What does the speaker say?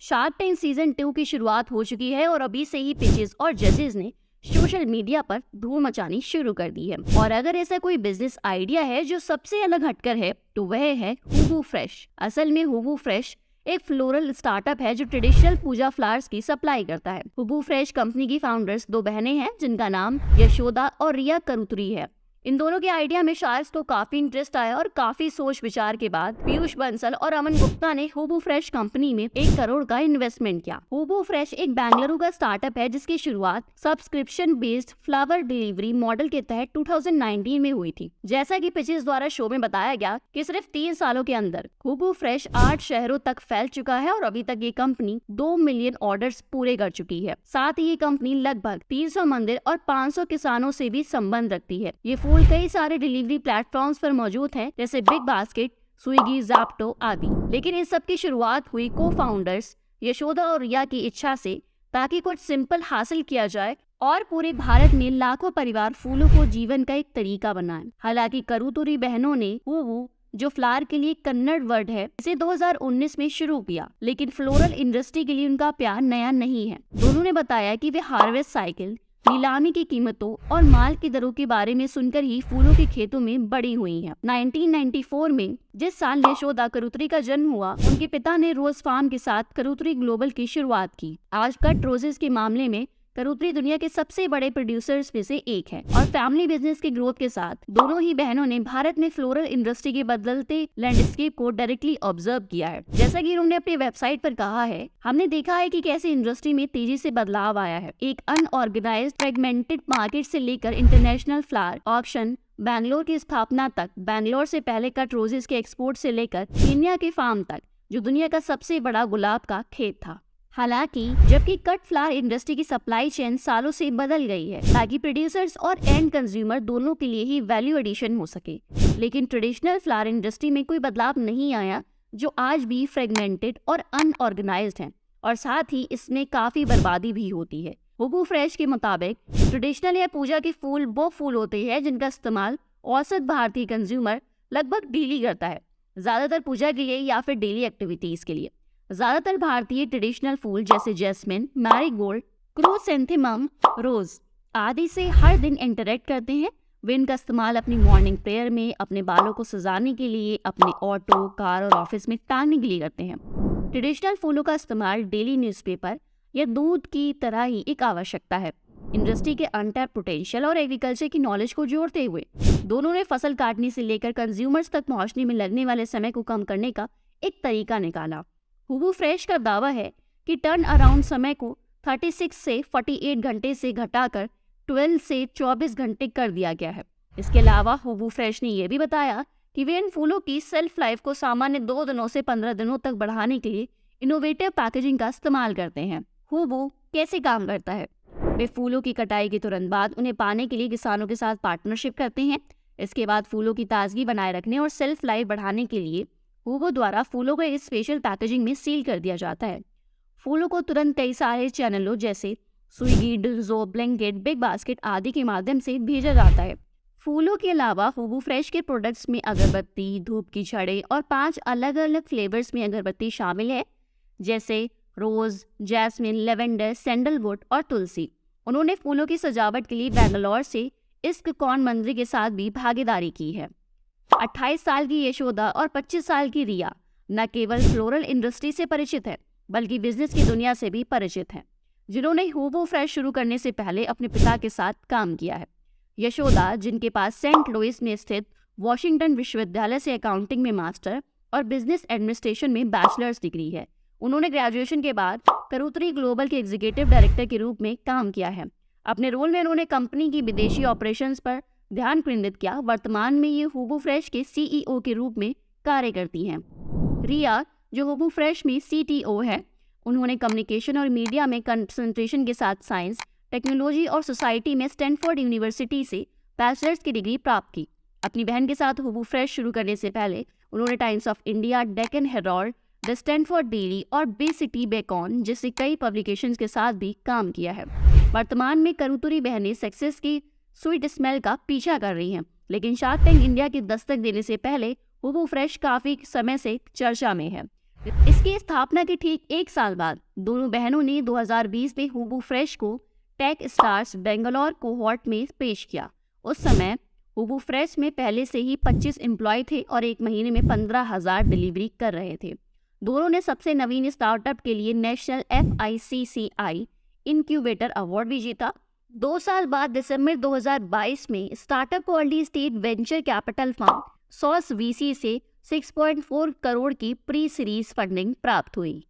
Shark tank season 2 की शुरुआत हो चुकी है और अभी से ही पिचेस और जजेस ने सोशल मीडिया पर धूम मचानी शुरू कर दी है। और अगर ऐसा कोई बिजनेस आइडिया है जो सबसे अलग हटकर है तो वह है हूबू फ्रेश। असल में हूबू फ्रेश एक फ्लोरल स्टार्टअप है जो ट्रेडिशनल पूजा फ्लावर्स की सप्लाई करता है। हूबू फ्रेश कंपनी की फाउंडर्स दो बहनें हैं जिनका नाम यशोदा और रिया करुत्री है। इन दोनों के आइडिया में शायद को काफी इंटरेस्ट आया और काफी सोच विचार के बाद पीयूष बंसल और अमन गुप्ता ने हूबू फ्रेश कंपनी में 1 करोड़ का इन्वेस्टमेंट किया। हूबू फ्रेश एक बेंगलुरु का स्टार्टअप है जिसकी शुरुआत subscription based flower delivery model के तहत 2019 में हुई थी। जैसा कि पिचेस द्वारा शो में बताया गया कि सिर्फ 3 सालों के अंदर हूबू फ्रेश 8 शहरों तक फैल चुका है और अभी तक ये कंपनी 2 मिलियन ऑर्डर्स पूरे कर चुकी है। साथ ही ये कंपनी लगभग 300 मंदिर और 500 किसानों से भी संबंध रखती है। ये फूल कई सारे डिलीवरी प्लेटफॉर्म्स पर मौजूद हैं जैसे बिग बास्केट, स्विगी, ज़ेप्टो आदि। लेकिन इन सब की शुरुआत हुई को फाउंडर्स यशोदा और रिया की इच्छा से, ताकि कुछ सिंपल हासिल किया जाए और पूरे भारत में लाखों परिवार फूलों को जीवन का एक तरीका बनाएं। हालांकि करुतुरी बहनों ने हूबू, जो फ्लावर के लिए कन्नड़ वर्ड है, इसे 2019 में शुरू किया, लेकिन फ्लोरल इंडस्ट्री के लिए उनका प्यार नया नहीं है। दोनों ने बताया कि वे हार्वेस्ट साइकिल, नीलामी की कीमतों और माल की दरों के बारे में सुनकर ही फूलों के खेतों में बड़ी हुई हैं। 1994 में जिस साल यशोदा करुत्री का जन्म हुआ, उनके पिता ने रोज फार्म के साथ करुत्री ग्लोबल की शुरुआत की। आज कट रोजेस के मामले में करुत्री दुनिया के सबसे बड़े प्रोड्यूसर्स में से एक है और फैमिली बिजनेस के ग्रोथ के साथ दोनों ही बहनों ने भारत में फ्लोरल इंडस्ट्री के बदलते लैंडस्केप को डायरेक्टली ऑब्जर्व किया है। जैसा कि उन्होंने अपनी वेबसाइट पर कहा है, हमने देखा है कि कैसे इंडस्ट्री में तेजी से बदलाव आया है। एक अनऑर्गेनाइज्ड फ्रेगमेंटेड मार्केट से लेकर इंटरनेशनल फ्लावर ऑक्शन, बैंगलोर की स्थापना तक, बैंगलोर से पहले कट रोजेस के एक्सपोर्ट से लेकर केन्या के फार्म तक, जो दुनिया का सबसे बड़ा गुलाब का खेत था। हालांकि जबकि कट फ्लावर इंडस्ट्री की सप्लाई चेन सालों से बदल गई है ताकि प्रोड्यूसर्स और एंड कंज्यूमर दोनों के लिए ही वैल्यू एडिशन हो सके, लेकिन ट्रेडिशनल फ्लावर इंडस्ट्री में कोई बदलाव नहीं आया, जो आज भी फ्रेगमेंटेड और अनऑर्गेनाइज्ड है और साथ ही इसमें काफी बर्बादी भी होती है। हूबू फ्रेश के मुताबिक ट्रेडिशनल या पूजा के फूल वो फूल होते हैं जिनका इस्तेमाल औसत भारतीय कंज्यूमर लगभग डेली करता है, ज्यादातर पूजा के लिए या फिर डेली एक्टिविटीज के लिए। ज्यादातर भारतीय ट्रेडिशनल फूल जैसे जैस्मिन, मैरीगोल्ड, क्रोसेंथेमम, रोज आदि से हर दिन इंटरेक्ट करते हैं। वे इनका इस्तेमाल अपनी मॉर्निंग प्रेयर में, अपने बालों को सजाने के लिए, अपने ऑटो, कार और ऑफिस में टांगने के लिए करते हैं। ट्रेडिशनल फूलों का इस्तेमाल डेली न्यूज़पेपर या दूध की तरह ही एक आवश्यकता है। इंडस्ट्री के अनटैप पोटेंशियल और एग्रीकल्चर की नॉलेज को जोड़ते हुए दोनों ने फसल काटने से लेकर कंज्यूमर्स तक पहुंचने में लगने वाले समय को कम करने का एक तरीका निकाला। हूबू फ्रेश का दावा है कि टर्न अराउंड समय को 36 से 48 घंटे से घटाकर 12 से 24 घंटे कर दिया गया है। इसके अलावा हूबू फ्रेश ने यह भी बताया कि वे इन फूलों की सेल्फ लाइफ को सामान्य 2 दिनों से 15 दिनों तक बढ़ाने के लिए इनोवेटिव पैकेजिंग का इस्तेमाल करते हैं। हूबू कैसे काम करता है? वे फूलों की कटाई के तुरंत बाद उन्हें पाने के लिए किसानों के साथ पार्टनरशिप करते हैं। इसके बाद फूलों की ताजगी बनाए रखने और सेल्फ लाइफ बढ़ाने के लिए हूबू द्वारा फूलों को एक स्पेशल पैकेजिंग में सील कर दिया जाता है। फूलों को तुरंत कई सारे चैनलों जैसे Swiggy, Dizo, Blinkit, big basket आदि के माध्यम से भेजा जाता है। फूलों के अलावा हूबू फ्रेश के प्रोडक्ट्स में अगरबत्ती, धूप की छड़ें और 5 अलग अलग फ्लेवर्स में अगरबत्ती शामिल है, जैसे रोज, जैस्मिन, लेवेंडर, सैंडलवुड और तुलसी। उन्होंने फूलों की सजावट के लिए बेंगलोर से इस्क कॉर्न मंदिर के साथ भी भागीदारी की है। 28 साल की यशोदा और 25 साल की रिया न केवल फ्लोरल इंडस्ट्री से परिचित है बल्कि बिजनेस की दुनिया से भी परिचित हैं, जिन्होंने हूबू फ्रेश शुरू करने से पहले अपने पिता के साथ काम किया है। यशोदा, जिनके पास सेंट लुइस में स्थित वॉशिंगटन विश्वविद्यालय से अकाउंटिंग में मास्टर और बिजनेस एडमिनिस्ट्रेशन में बैचलर्स डिग्री है। उन्होंने ग्रेजुएशन के बाद करुत्री ग्लोबल के एग्जीक्यूटिव डायरेक्टर के रूप में काम किया है। अपने रोल में उन्होंने कंपनी की विदेशी ऑपरेशंस पर ध्यान केंद्रित किया। वर्तमान में ये हूबू फ्रेश के सीईओ के रूप में कार्य करती हैं। रिया, जो हूबू फ्रेश में सीटीओ है, उन्होंने कम्युनिकेशन और मीडिया में कंसंट्रेशन के साथ साइंस, टेक्नोलॉजी और सोसाइटी में स्टैनफोर्ड यूनिवर्सिटी से बैचलर्स की डिग्री प्राप्त की। अपनी बहन के साथ हूबू फ्रेश शुरू करने से पहले उन्होंने times of India, Deccan Herald, the Stanford daily और बे सिटी बेकॉन जैसे कई पब्लिकेशंस के साथ भी काम किया है। वर्तमान में करुतुरी बहनें सक्सेस की स्वीट स्मेल का पीछा कर रही हैं, लेकिन शार्क टैंक इंडिया की दस्तक देने से पहले हूबू फ्रेश काफी समय से चर्चा में है। इसकी स्थापना के ठीक एक साल बाद दोनों बहनों ने 2020 में हूबू फ्रेश को टेक स्टार्स बेंगलोर कोहॉर्ट में पेश किया। उस समय हूबू फ्रेश में पहले से ही 25 एम्प्लॉय थे और एक महीने में 15,000 डिलीवरी कर रहे थे। दोनों ने सबसे नवीन स्टार्टअप के लिए नेशनल FICCI इनक्यूबेटर अवार्ड भी जीता। 2 साल बाद दिसंबर 2022 में स्टार्टअप को early stage venture capital fund sauce VC से 6.4 करोड़ की प्री सीरीज फंडिंग प्राप्त हुई।